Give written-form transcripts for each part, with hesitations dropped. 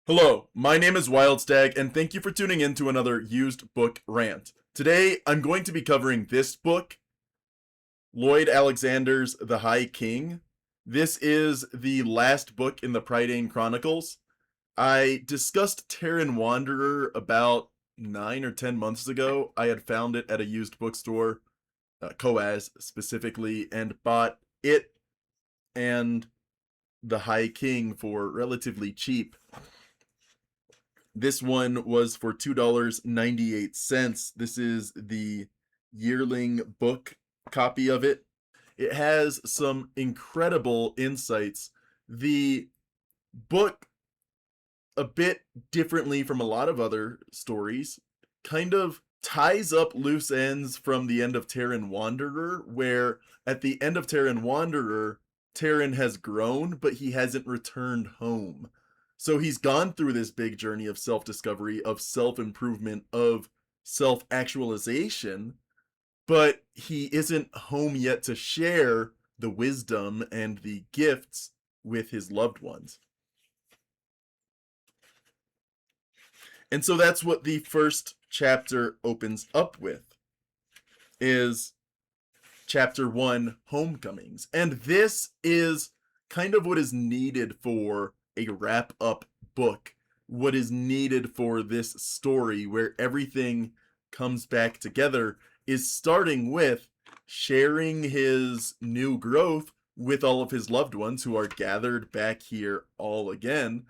Hello, my name is Wildstag, and thank you for tuning in to another used book rant. Today, I'm going to be covering this book, Lloyd Alexander's The High King. This is the last book in the Prydain Chronicles. I discussed Terran Wanderer about 9 or 10 months ago. I had found it at a used bookstore, Coas specifically, and bought it and The High King for relatively cheap. This one was for $2.98. This is the yearling book copy of it. It has some incredible insights. The book, a bit differently from a lot of other stories, kind of ties up loose ends from the end of Terran Wanderer, where at the end of Terran Wanderer, Terran has grown, but he hasn't returned home. So he's gone through this big journey of self-discovery, of self-improvement, of self-actualization, but he isn't home yet to share the wisdom and the gifts with his loved ones. And so that's what the first chapter opens up with, is chapter 1, Homecomings. And this is kind of what is needed for a wrap-up book, what is needed for this story where everything comes back together, is starting with sharing his new growth with all of his loved ones who are gathered back here all again.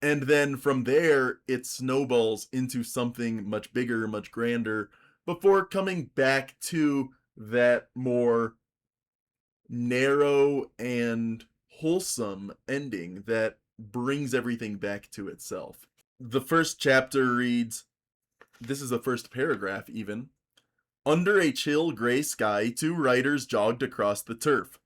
And then from there, it snowballs into something much bigger, much grander, before coming back to that more narrow and wholesome ending that brings everything back to itself. The first chapter reads, this is the first paragraph even. Under a chill gray sky, two riders jogged across the turf.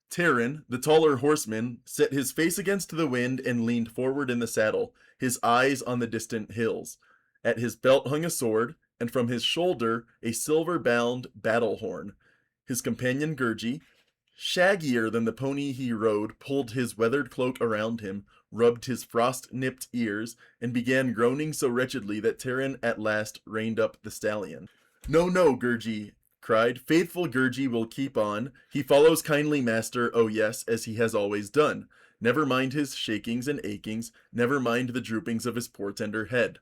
Terran, the taller horseman, set his face against the wind and leaned forward in the saddle, his eyes on the distant hills. At his belt hung a sword, and from his shoulder a silver-bound battle horn. His companion Gurgi, shaggier than the pony he rode, pulled his weathered cloak around him, rubbed his frost-nipped ears, and began groaning so wretchedly that Terran at last reined up the stallion. "No, no, Gurgi," cried. "Faithful Gurgi will keep on. He follows kindly master, oh yes, as he has always done. Never mind his shakings and achings, never mind the droopings of his poor tender head."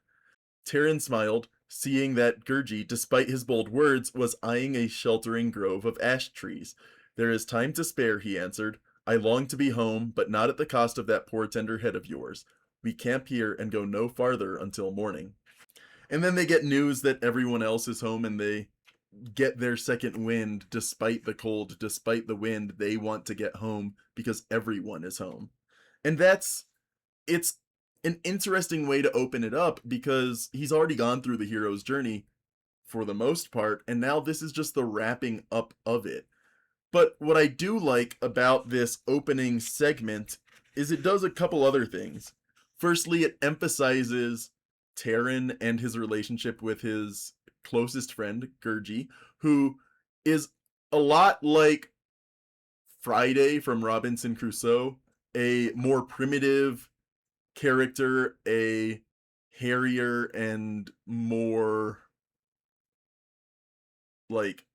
Terran smiled, seeing that Gurgi, despite his bold words, was eyeing a sheltering grove of ash trees. "There is time to spare," he answered. "I long to be home, but not at the cost of that poor tender head of yours. We camp here and go no farther until morning." And then they get news that everyone else is home and they get their second wind despite the cold, despite the wind. They want to get home because everyone is home. And it's an interesting way to open it up because he's already gone through the hero's journey for the most part, and now this is just the wrapping up of it. But what I do like about this opening segment is it does a couple other things. Firstly, it emphasizes Terran and his relationship with his closest friend, Gurgi, who is a lot like Friday from Robinson Crusoe, a more primitive character, a hairier and more like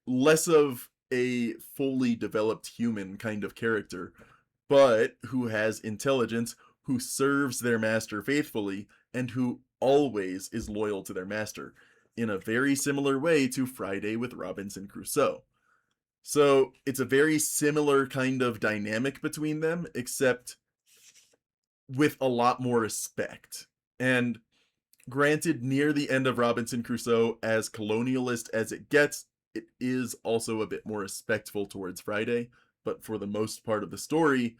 less of a fully developed human kind of character, but who has intelligence, who serves their master faithfully, and who always is loyal to their master, in a very similar way to Friday with Robinson Crusoe. So it's a very similar kind of dynamic between them, except with a lot more respect. And granted, near the end of Robinson Crusoe, as colonialist as it gets, it is also a bit more respectful towards Friday, but for the most part of the story,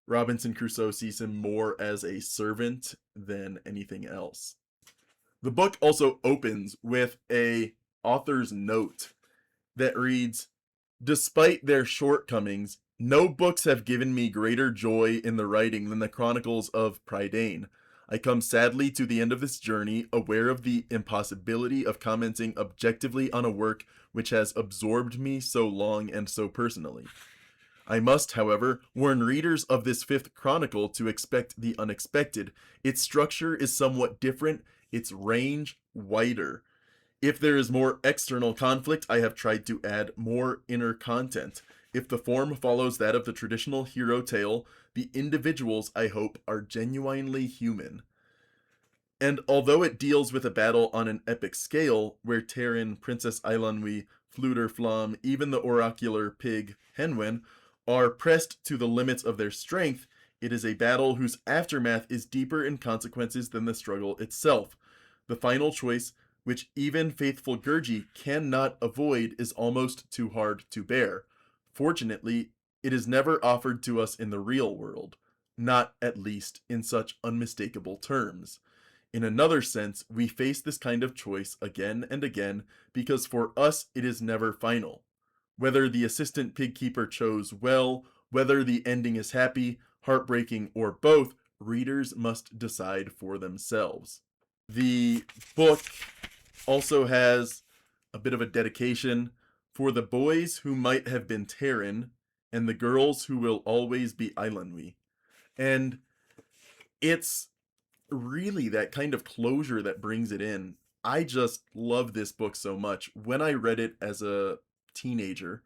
Robinson Crusoe sees him more as a servant than anything else. The book also opens with a author's note that reads, "Despite their shortcomings, no books have given me greater joy in the writing than the Chronicles of Prydain. I come sadly to the end of this journey, aware of the impossibility of commenting objectively on a work which has absorbed me so long and so personally. I must, however, warn readers of this fifth chronicle to expect the unexpected. Its structure is somewhat different, its range wider. If there is more external conflict, I have tried to add more inner content. If the form follows that of the traditional hero tale, the individuals, I hope, are genuinely human. And although it deals with a battle on an epic scale, where Terran, Princess Eilunwy, Fluter Flam, even the oracular pig Henwen are pressed to the limits of their strength, it is a battle whose aftermath is deeper in consequences than the struggle itself. The final choice, which even faithful Gurgi cannot avoid, is almost too hard to bear. Fortunately, it is never offered to us in the real world, not at least in such unmistakable terms. In another sense, we face this kind of choice again and again because for us it is never final. Whether the assistant pig keeper chose well, whether the ending is happy, heartbreaking, or both, readers must decide for themselves. The book also has a bit of a dedication for the boys who might have been Terran and the girls who will always be Eilunwy. And it's really that kind of closure that brings it in. I just love this book so much. When I read it as a teenager,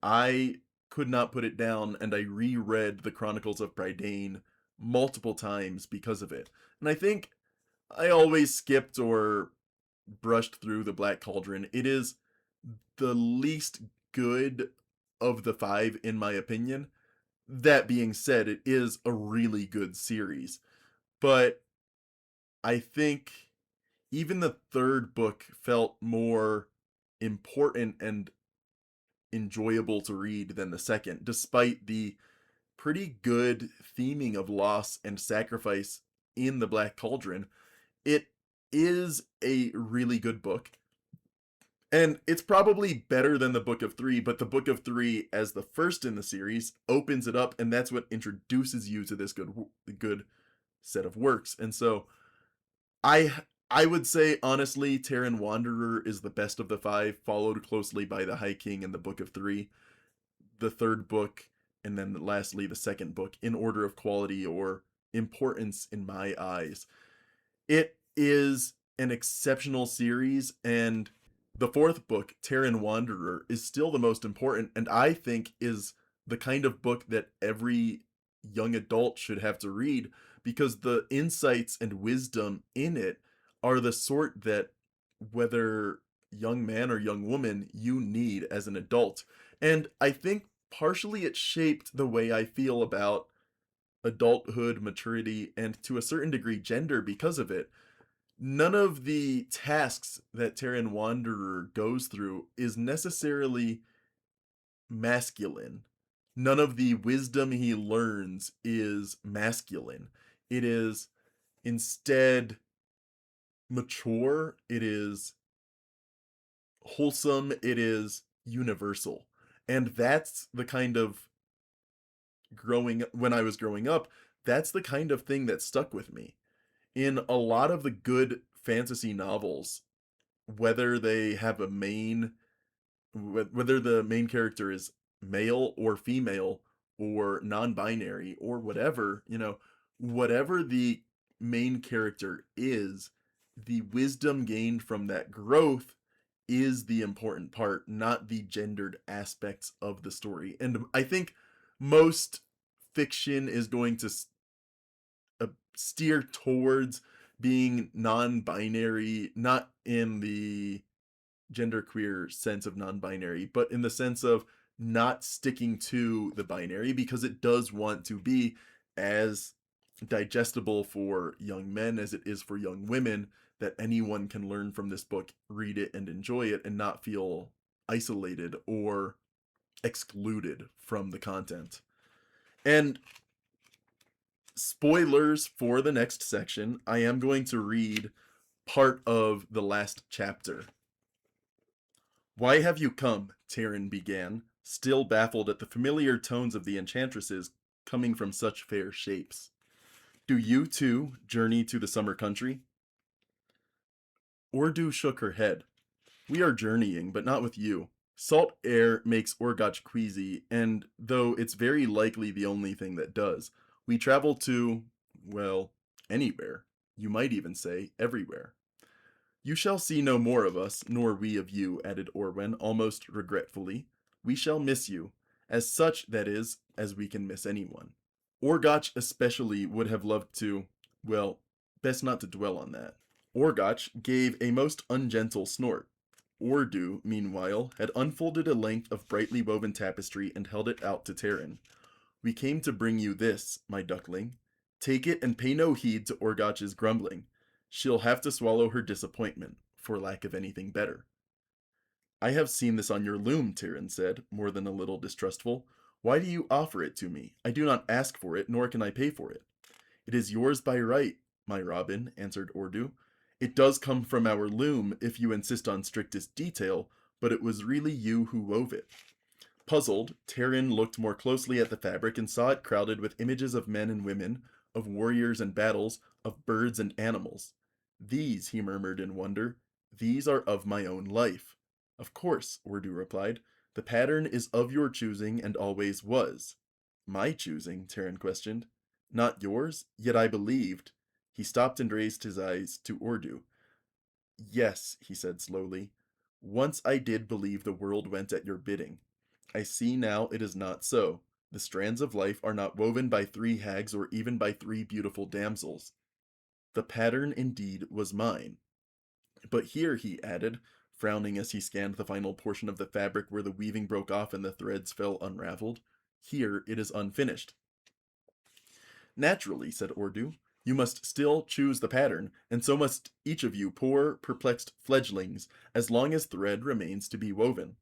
I could not put it down, and I reread the Chronicles of Prydain multiple times because of it. And I think I always skipped or brushed through the Black Cauldron. It is the least good of the five, in my opinion. That being said, it is a really good series. But I think even the third book felt more important and enjoyable to read than the second, despite the pretty good theming of loss and sacrifice in the Black Cauldron. It is a really good book. And it's probably better than the Book of Three, but the Book of Three, as the first in the series, opens it up, and that's what introduces you to this good set of works. And so I I would say honestly, Terran Wanderer is the best of the five, followed closely by the High King and the Book of Three, the third book, and then lastly the second book in order of quality or importance in my eyes. It is an exceptional series, and the fourth book, Terran Wanderer, is still the most important, and I think is the kind of book that every young adult should have to read because the insights and wisdom in it are the sort that, whether young man or young woman, you need as an adult. And I think partially it shaped the way I feel about adulthood, maturity, and to a certain degree, gender because of it. None of the tasks that Terran Wanderer goes through is necessarily masculine. None of the wisdom he learns is masculine. It is instead mature, it is wholesome, it is universal. And that's the kind of when I was growing up, that's the kind of thing that stuck with me. In a lot of the good fantasy novels, whether they have a main whether the main character is male or female or non-binary or whatever, whatever the main character is, the wisdom gained from that growth is the important part, not the gendered aspects of the story. And I think most fiction is going to steer towards being non-binary, not in the genderqueer sense of non-binary, but in the sense of not sticking to the binary because it does want to be as digestible for young men as it is for young women, that anyone can learn from this book, read it and enjoy it and not feel isolated or excluded from the content. And spoilers for the next section, I am going to read part of the last chapter. "Why have you come?" Terran began, still baffled at the familiar tones of the enchantresses coming from such fair shapes. "Do you, too, journey to the summer country?" Urdu shook her head. "We are journeying, but not with you. Salt air makes Orgach queasy, and though it's very likely the only thing that does, we travel to, well, anywhere. You might even say everywhere. You shall see no more of us, nor we of you, added Orwen, almost regretfully. We shall miss you, as such, that is, as we can miss anyone. Orgach especially would have loved to, well, best not to dwell on that. Orgach gave a most ungentle snort. Ordu, meanwhile, had unfolded a length of brightly woven tapestry and held it out to Terran. We came to bring you this, my duckling. Take it and pay no heed to Orgach's grumbling. She'll have to swallow her disappointment, for lack of anything better. I have seen this on your loom, Tyrion said, more than a little distrustful. Why do you offer it to me? I do not ask for it, nor can I pay for it. It is yours by right, my Robin, answered Ordu. It does come from our loom, if you insist on strictest detail, but it was really you who wove it. Puzzled, Tyrion looked more closely at the fabric and saw it crowded with images of men and women, of warriors and battles, of birds and animals. These, he murmured in wonder, these are of my own life. Of course, Urdu replied. The pattern is of your choosing and always was. My choosing? Tyrion questioned. Not yours? Yet I believed. He stopped and raised his eyes to Urdu. Yes, he said slowly. Once I did believe the world went at your bidding. I see now it is not so. The strands of life are not woven by 3 hags or even by 3 beautiful damsels. The pattern indeed was mine. But here, he added, frowning as he scanned the final portion of the fabric where the weaving broke off and the threads fell unraveled, here it is unfinished. Naturally, said Ordu, you must still choose the pattern, and so must each of you poor, perplexed fledglings, as long as thread remains to be woven.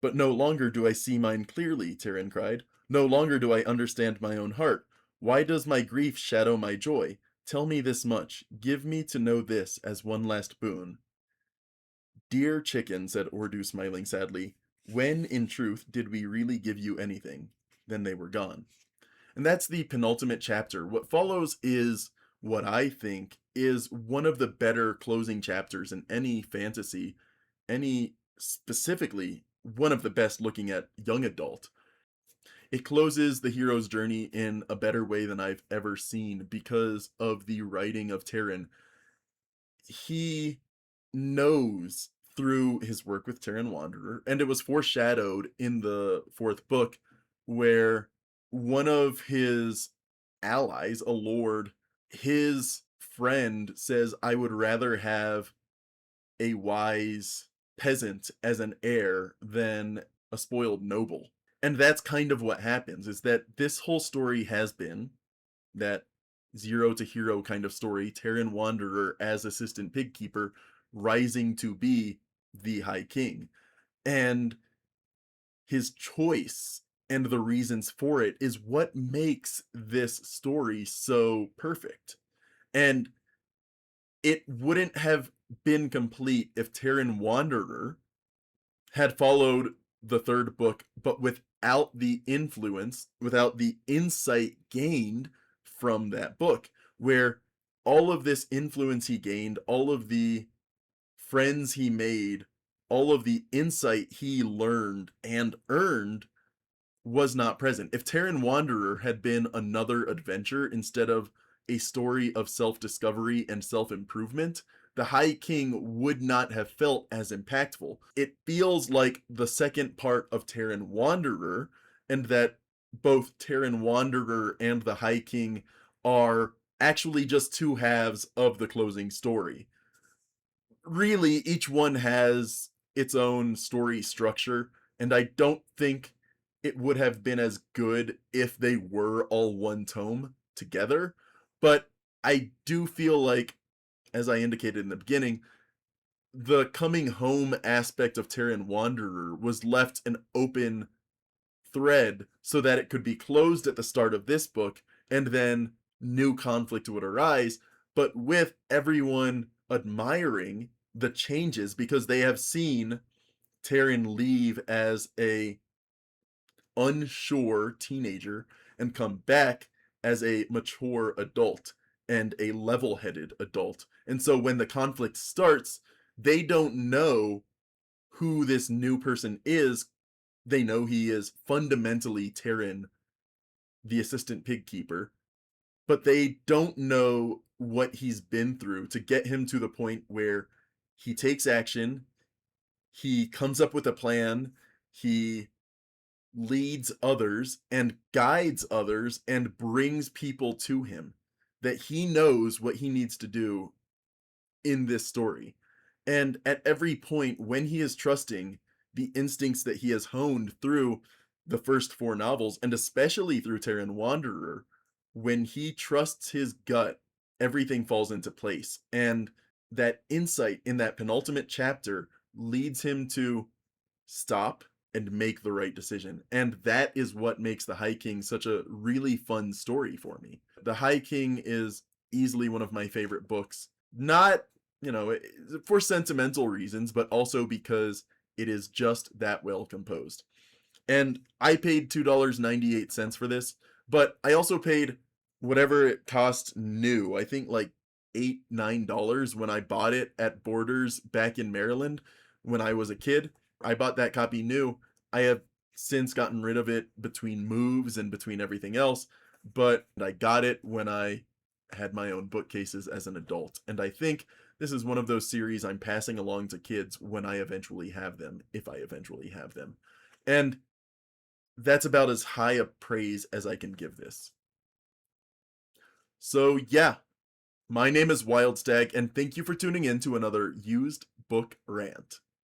But no longer do I see mine clearly, Tyrion cried. No longer do I understand my own heart. Why does my grief shadow my joy? Tell me this much. Give me to know this as one last boon. Dear chicken, said Ordu, smiling sadly, when, in truth, did we really give you anything? Then they were gone. And that's the penultimate chapter. What follows is what I think is one of the better closing chapters in any fantasy, any specifically one of the best looking at young adult. It closes the hero's journey in a better way than I've ever seen because of the writing of Tyrion. He knows through his work with Tyrion Wanderer, and it was foreshadowed in the 4th book, where one of his allies, a lord, his friend says, I would rather have a wise peasant as an heir than a spoiled noble. And that's kind of what happens, is that this whole story has been that zero to hero kind of story, Tyrion Wanderer as assistant pigkeeper, rising to be the High King. And his choice and the reasons for it is what makes this story so perfect. And it wouldn't have been complete if Tyrion Wanderer had followed the 3rd book, but without the influence, without the insight gained from that book, where all of this influence he gained, all of the friends he made, all of the insight he learned and earned was not present. If Tyrion Wanderer had been another adventure instead of a story of self-discovery and self-improvement, the High King would not have felt as impactful. It feels like the second part of Tyrion Wanderer, and that both Tyrion Wanderer and the High King are actually just 2 halves of the closing story. Really, each one has its own story structure, and I don't think it would have been as good if they were all one tome together. But I do feel like, as I indicated in the beginning, the coming home aspect of Tyrion Wanderer was left an open thread so that it could be closed at the start of this book, and then new conflict would arise, but with everyone admiring the changes because they have seen Tyrion leave as a unsure teenager and come back as a mature adult and a level-headed adult. And so when the conflict starts, they don't know who this new person is. They know he is fundamentally Terran, the assistant pig keeper, but they don't know what he's been through to get him to the point where he takes action, he comes up with a plan, he leads others and guides others and brings people to him, that he knows what he needs to do in this story. And at every point, when he is trusting the instincts that he has honed through the first four novels, and especially through Terran Wanderer, when he trusts his gut, everything falls into place. And that insight in that penultimate chapter leads him to stop and make the right decision. And that is what makes The High King such a really fun story for me. The High King is easily one of my favorite books. Not, for sentimental reasons, but also because it is just that well composed. And I paid $2.98 for this, but I also paid whatever it cost new. I think like $8, $9 when I bought it at Borders back in Maryland when I was a kid. I bought that copy new. I have since gotten rid of it between moves and between everything else, but I got it when I had my own bookcases as an adult. And I think this is one of those series I'm passing along to kids when I eventually have them, if I eventually have them. And that's about as high a praise as I can give this. So yeah, my name is Wildstag, and thank you for tuning in to another used book rant.